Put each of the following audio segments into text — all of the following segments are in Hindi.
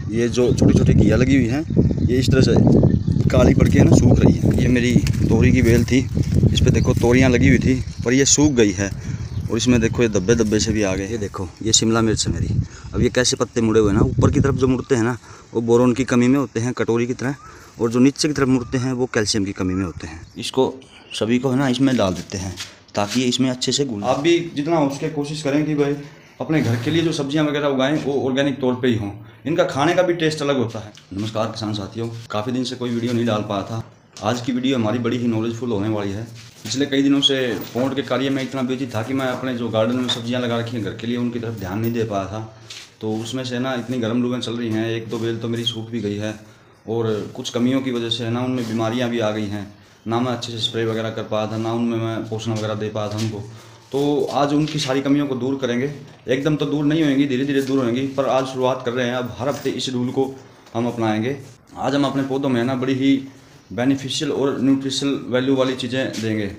ये जो छोटी छोटी घिया लगी हुई हैं ये इस तरह से काली पड़ के ना सूख रही है। ये मेरी तोरी की बेल थी, इस पे देखो तोरियां लगी हुई थी पर ये सूख गई है और इसमें देखो ये धब्बे धब्बे से भी आ गए। ये देखो ये शिमला मिर्च है मेरी। अब ये कैसे पत्ते मुड़े हुए ना, ऊपर की तरफ जो मुड़ते हैं ना वो बोरोन की कमी में होते हैं कटोरी की तरह, और जो नीचे की तरफ मुड़ते हैं वो कैल्शियम की कमी में होते हैं। इसको सभी को है ना इसमें डाल देते हैं ताकि ये इसमें अच्छे से घुल। आप भी जितना हो सके कोशिश करें कि भाई अपने घर के लिए जो सब्जियां वगैरह उगाएं वो ऑर्गेनिक तौर पे ही हों, इनका खाने का भी टेस्ट अलग होता है। नमस्कार किसान साथियों, काफ़ी दिन से कोई वीडियो नहीं डाल पाया था। आज की वीडियो हमारी बड़ी ही नॉलेजफुल होने वाली है। पिछले कई दिनों से पोंट के कार्य में इतना बिजी था कि मैं अपने जो गार्डन में सब्जियां लगा रखी हैं घर के लिए उनकी तरफ ध्यान नहीं दे पाया था। तो उसमें से ना इतनी गर्म लूएँ चल रही हैं, एक दो बेल तो मेरी सूख भी गई है और कुछ कमियों की वजह से है ना उनमें बीमारियाँ भी आ गई हैं। ना मैं अच्छे से स्प्रे वगैरह कर पाया था, ना उनमें मैं पोषण वगैरह दे पाया था उनको। तो आज उनकी सारी कमियों को दूर करेंगे। एकदम तो दूर नहीं होंगी, धीरे धीरे दूर होंगी, पर आज शुरुआत कर रहे हैं। अब हर हफ्ते इस रूल को हम अपनाएंगे। आज हम अपने पौधों में ना बड़ी ही बेनिफिशियल और न्यूट्रिशनल वैल्यू वाली चीज़ें देंगे।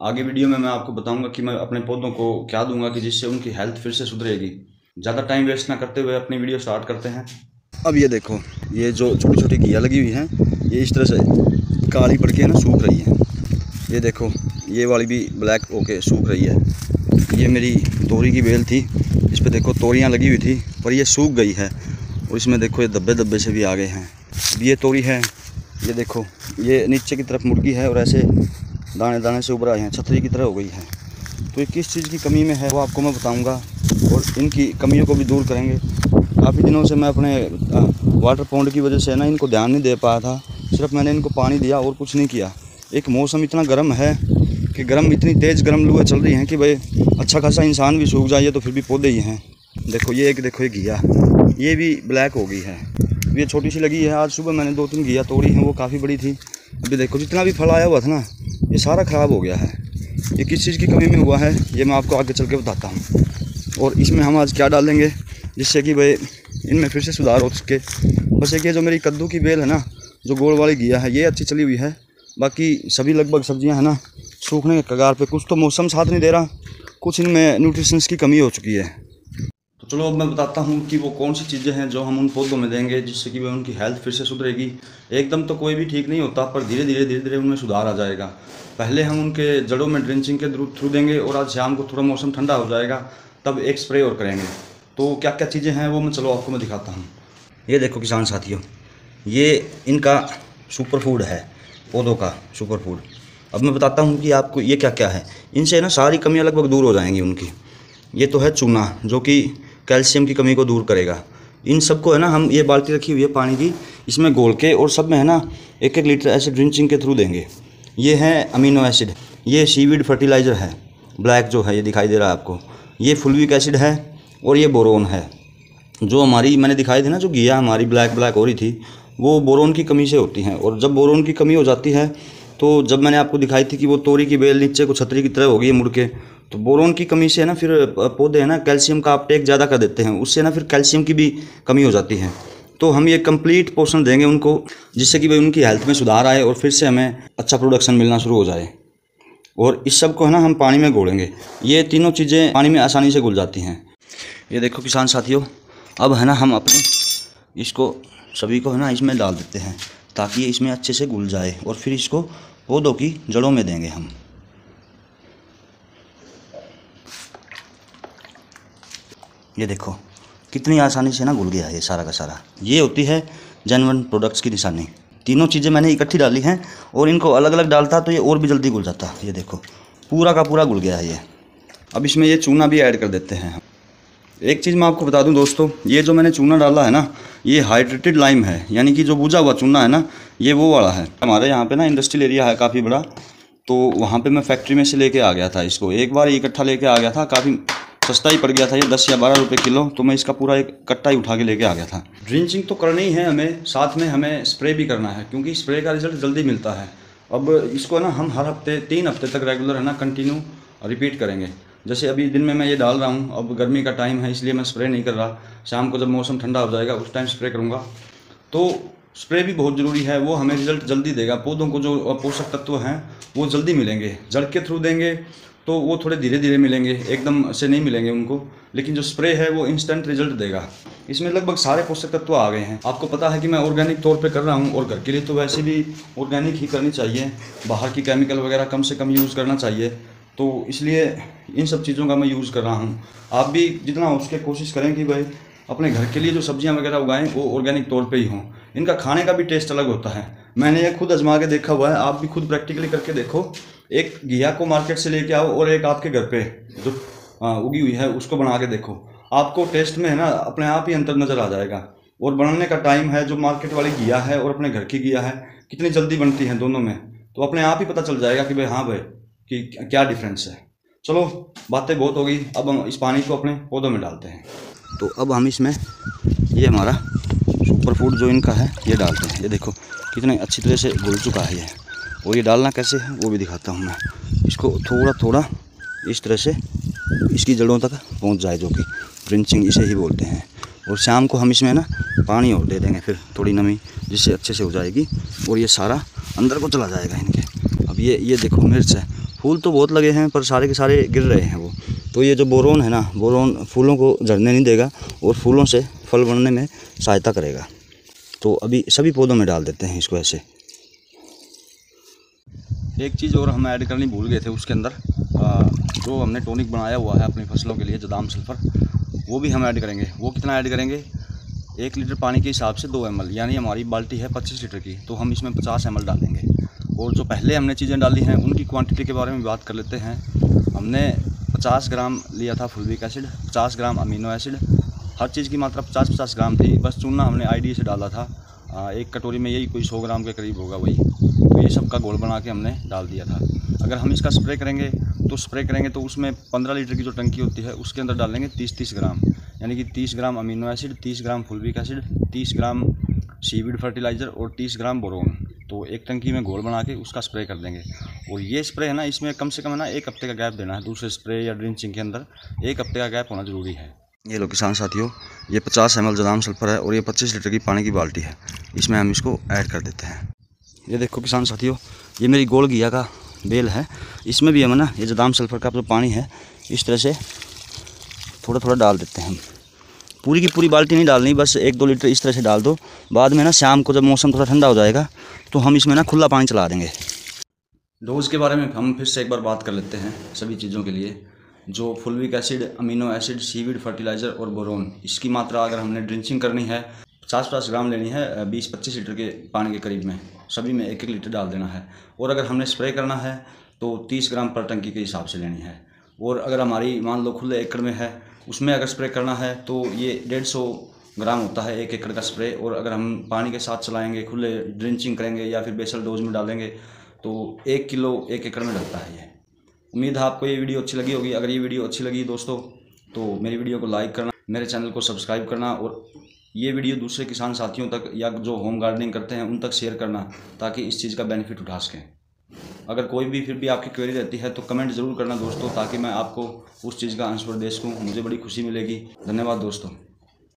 आगे वीडियो में मैं आपको बताऊंगा कि मैं अपने पौधों को क्या दूंगा कि जिससे उनकी हेल्थ फिर से सुधरेगी। ज़्यादा टाइम वेस्ट ना करते हुए अपनी वीडियो स्टार्ट करते हैं। अब ये देखो ये जो छोटी छोटी घिया लगी हुई हैं ये इस तरह से काली पड़ के ना सूख रही है। ये देखो ये वाली भी ब्लैक होके सूख रही है। ये मेरी तोरी की बेल थी, इस पे देखो तोरियां लगी हुई थी पर ये सूख गई है और इसमें देखो ये धब्बे धब्बे से भी आ गए हैं। ये तोरी है, ये देखो ये नीचे की तरफ मुड़ गई है और ऐसे दाने दाने से उभर आए हैं, छतरी की तरह हो गई है। तो ये किस चीज़ की कमी में है वो आपको मैं बताऊंगा और इनकी कमियों को भी दूर करेंगे। काफ़ी दिनों से मैं अपने वाटर पॉन्ड की वजह से ना इनको ध्यान नहीं दे पाया था, सिर्फ मैंने इनको पानी दिया और कुछ नहीं किया। एक मौसम इतना गर्म है कि इतनी तेज़ गर्म लूएँ चल रही हैं कि भाई अच्छा खासा इंसान भी सूख जाइए तो फिर भी पौधे ही हैं। देखो ये घिया ये भी ब्लैक हो गई है। ये छोटी सी लगी है, आज सुबह मैंने 2-3 घिया तोड़ी हैं, वो काफ़ी बड़ी थी। अभी देखो जितना भी फल आया हुआ था ना ये सारा ख़राब हो गया है। ये किस चीज़ की कमी में हुआ है ये मैं आपको आगे चल के बताता हूँ। और इसमें हम आज क्या डालेंगे जिससे कि भाई इनमें फिर से सुधार हो सके। बस एक ये जो मेरी कद्दू की बेल है ना, जो गोल वाली घिया है, ये अच्छी चली हुई है। बाकी सभी लगभग सब्जियां हैं ना सूखने के कगार पे। कुछ तो मौसम साथ नहीं दे रहा, कुछ इनमें न्यूट्रिशंस की कमी हो चुकी है। तो चलो अब मैं बताता हूँ कि वो कौन सी चीज़ें हैं जो हम उन पौधों में देंगे जिससे कि वह उनकी हेल्थ फिर से सुधरेगी। एकदम तो कोई भी ठीक नहीं होता, पर धीरे धीरे उनमें सुधार आ जाएगा। पहले हम उनके जड़ों में ड्रेंचिंग के थ्रू देंगे और आज शाम को थोड़ा मौसम ठंडा हो जाएगा तब एक स्प्रे और करेंगे। तो क्या क्या चीज़ें हैं वो मैं आपको दिखाता हूँ। ये देखो किसान साथियों, ये इनका सुपर फूड है, पौधों का सुपर फूड। अब मैं बताता हूँ कि आपको ये क्या क्या है। इनसे ना सारी कमियाँ लगभग दूर हो जाएंगी उनकी। ये तो है चूना जो कि कैल्शियम की कमी को दूर करेगा। इन सबको है ना हम ये बाल्टी रखी हुई है पानी की, इसमें घोल के और सब में है ना 1-1 लीटर ऐसे ड्रिंचिंग के थ्रू देंगे। ये है अमीनो एसिड, ये सीवीड फर्टिलाइज़र है, ब्लैक जो है ये दिखाई दे रहा है आपको। ये फुल्विक एसिड है और ये बोरोन है। जो हमारी मैंने दिखाई थी ना जो घिया हमारी ब्लैक हो रही थी वो बोरोन की कमी से होती हैं। और जब बोरोन की कमी हो जाती है तो जब मैंने आपको दिखाई थी कि वो तोरी की बेल नीचे को छतरी की तरह हो गई है मुड़ के, तो बोरोन की कमी से है ना फिर पौधे है ना कैल्शियम का अपटेक ज़्यादा कर देते हैं, उससे ना फिर कैल्शियम की भी कमी हो जाती है। तो हम ये कंप्लीट पोषण देंगे उनको जिससे कि भाई उनकी हेल्थ में सुधार आए और फिर से हमें अच्छा प्रोडक्शन मिलना शुरू हो जाए। और इस सब को है ना हम पानी में घोलेंगे, ये तीनों चीज़ें पानी में आसानी से घुल जाती हैं। ये देखो किसान साथियों, अब है ना हम अपने इसको सभी को है ना इसमें डाल देते हैं ताकि ये इसमें अच्छे से घुल जाए और फिर इसको पौधों की जड़ों में देंगे हम। ये देखो कितनी आसानी से ना घुल गया है ये सारा का सारा। ये होती है जेन्युइन प्रोडक्ट्स की निशानी। तीनों चीज़ें मैंने इकट्ठी डाली हैं और इनको अलग अलग डालता तो ये और भी जल्दी घुल जाता। ये देखो पूरा का पूरा घुल गया है ये। अब इसमें ये चूना भी ऐड कर देते हैं हम। एक चीज़ मैं आपको बता दूं दोस्तों, ये जो मैंने चूना डाला है ना ये हाइड्रेटेड लाइम है, यानी कि जो बुझा हुआ चूना है ना ये वो वाला है। हमारे यहाँ पे ना इंडस्ट्रियल एरिया है काफ़ी बड़ा, तो वहाँ पे मैं फैक्ट्री में से लेके आ गया था इसको। एक बार इकट्ठा लेके आ गया था, काफ़ी सस्ता ही पड़ गया था ये 10 या 12 रुपये किलो। तो मैं इसका पूरा एक कट्टा ही उठा के लेके आ गया था। ड्रिंचिंग तो करनी ही है हमें, साथ में हमें स्प्रे भी करना है क्योंकि स्प्रे का रिजल्ट जल्दी मिलता है। अब इसको ना हम हर हफ्ते 3 हफ्ते तक रेगुलर है ना कंटिन्यू रिपीट करेंगे। जैसे अभी दिन में मैं ये डाल रहा हूँ, अब गर्मी का टाइम है इसलिए मैं स्प्रे नहीं कर रहा। शाम को जब मौसम ठंडा हो जाएगा उस टाइम स्प्रे करूँगा। तो स्प्रे भी बहुत ज़रूरी है, वो हमें रिजल्ट जल्दी देगा। पौधों को जो पोषक तत्व हैं वो जल्दी मिलेंगे। जड़ के थ्रू देंगे तो वो थोड़े धीरे धीरे मिलेंगे, एकदम से नहीं मिलेंगे उनको। लेकिन जो स्प्रे है वो इंस्टेंट रिजल्ट देगा। इसमें लगभग सारे पोषक तत्व आ गए हैं। आपको पता है कि मैं ऑर्गेनिक तौर पे कर रहा हूँ, और घर के लिए तो वैसे भी ऑर्गेनिक ही करनी चाहिए, बाहर की केमिकल वगैरह कम से कम यूज़ करना चाहिए। तो इसलिए इन सब चीज़ों का मैं यूज़ कर रहा हूँ। आप भी जितना हो सके कोशिश करें कि भाई अपने घर के लिए जो सब्जियां वगैरह उगाएं वो ऑर्गेनिक तौर पे ही हों। इनका खाने का भी टेस्ट अलग होता है। मैंने ये खुद आजमा के देखा हुआ है, आप भी खुद प्रैक्टिकली करके देखो। एक घिया को मार्केट से लेके आओ और एक आपके घर पे जो उगी हुई है उसको बना के देखो, आपको टेस्ट में है ना अपने आप ही अंतर नज़र आ जाएगा। और बनाने का टाइम है, जो मार्केट वाली घिया है और अपने घर की घिया है कितनी जल्दी बनती है दोनों में, तो अपने आप ही पता चल जाएगा कि भाई हाँ भाई कि क्या डिफरेंस है। चलो बातें बहुत हो गई, अब हम इस पानी को अपने पौधों में डालते हैं। तो अब हम इसमें ये हमारा सुपर फूड जो इनका है ये डालते हैं। ये देखो कितने अच्छी तरह से घुल चुका है ये। और ये डालना कैसे है वो भी दिखाता हूँ मैं। इसको थोड़ा थोड़ा इस तरह से इसकी जड़ों तक पहुँच जाए, जो कि ड्रिंचिंग इसे ही बोलते हैं। और शाम को हम इसमें ना पानी और दे देंगे, फिर थोड़ी नमी, जिससे अच्छे से हो जाएगी और ये सारा अंदर को चला जाएगा इनके। अब ये देखो मिर्च है, फूल तो बहुत लगे हैं पर सारे के सारे गिर रहे हैं वो। तो ये जो बोरोन है ना, बोरोन फूलों को झड़ने नहीं देगा और फूलों से फल बनने में सहायता करेगा। तो अभी सभी पौधों में डाल देते हैं इसको ऐसे। एक चीज़ और हम ऐड करनी भूल गए थे उसके अंदर, जो हमने टॉनिक बनाया हुआ है अपनी फसलों के लिए, जदाम सल्फर, वो भी हम ऐड करेंगे। वो कितना ऐड करेंगे, 1 लीटर पानी के हिसाब से 2 ml, यानी हमारी बाल्टी है 25 लीटर की, तो हम इसमें 50 ml डालेंगे। और जो पहले हमने चीज़ें डाली हैं उनकी क्वांटिटी के बारे में बात कर लेते हैं। हमने 50 ग्राम लिया था फुल्विक एसिड, 50 ग्राम अमीनो एसिड, हर चीज़ की मात्रा 50-50 ग्राम थी। बस चूना हमने आईडी से डाला था, एक कटोरी में यही कोई 100 ग्राम के करीब होगा वही। तो ये सब का घोल बना के हमने डाल दिया था। अगर हम इसका स्प्रे करेंगे तो उसमें 15 लीटर की जो टंकी होती है उसके अंदर डालेंगे 30-30 ग्राम, यानी कि 30 ग्राम अमीनो एसिड, 30 ग्राम फुल्विक एसिड, 30 ग्राम सीवीड फर्टिलाइज़र और 30 ग्राम बोरोन। तो एक टंकी में घोल बना के उसका स्प्रे कर देंगे। और ये स्प्रे है ना, इसमें कम से कम है ना 1 हफ्ते का गैप देना है। दूसरे स्प्रे या ड्रिंचिंग के अंदर 1 हफ्ते का गैप होना ज़रूरी है। ये लो किसान साथियों, ये 50 ml जदाम सल्फर है और ये 25 लीटर की पानी की बाल्टी है, इसमें हम इसको ऐड कर देते हैं। ये देखो किसान साथियों, ये मेरी गोल घिया का बेल है, इसमें भी हम ना ये जदाम सल्फर का जो पानी है इस तरह से थोड़ा थोड़ा डाल देते हैं। पूरी की पूरी बाल्टी नहीं डालनी, बस 1-2 लीटर इस तरह से डाल दो। बाद में ना शाम को जब मौसम थोड़ा ठंडा हो जाएगा तो हम इसमें ना खुला पानी चला देंगे। डोज़ के बारे में हम फिर से एक बार बात कर लेते हैं सभी चीज़ों के लिए। जो fulvic acid, amino acid, seaweed fertiliser और बोरोन, इसकी मात्रा अगर हमने ड्रिंचिंग करनी है 50-50 ग्राम लेनी है, 20-25 लीटर के पानी के करीब में, सभी में 1-1 लीटर डाल देना है। और अगर हमने स्प्रे करना है तो 30 ग्राम पर टंकी के हिसाब से लेनी है। और अगर हमारी मान लो खुले एकड़ में है, उसमें अगर स्प्रे करना है तो ये 150 ग्राम होता है 1 एकड़ का स्प्रे। और अगर हम पानी के साथ चलाएँगे, खुले ड्रिंचिंग करेंगे या फिर बेसल डोज में डालेंगे तो 1 किलो 1 एकड़ में डलता है ये। उम्मीद है आपको ये वीडियो अच्छी लगी होगी। अगर ये वीडियो अच्छी लगी दोस्तों तो मेरी वीडियो को लाइक करना, मेरे चैनल को सब्सक्राइब करना और ये वीडियो दूसरे किसान साथियों तक या जो होम गार्डनिंग करते हैं उन तक शेयर करना, ताकि इस चीज़ का बेनिफिट उठा सकें। अगर कोई भी फिर भी आपकी क्वेरी रहती है तो कमेंट ज़रूर करना दोस्तों, ताकि मैं आपको उस चीज़ का आंसर दे सकूँ। मुझे बड़ी खुशी मिलेगी। धन्यवाद दोस्तों।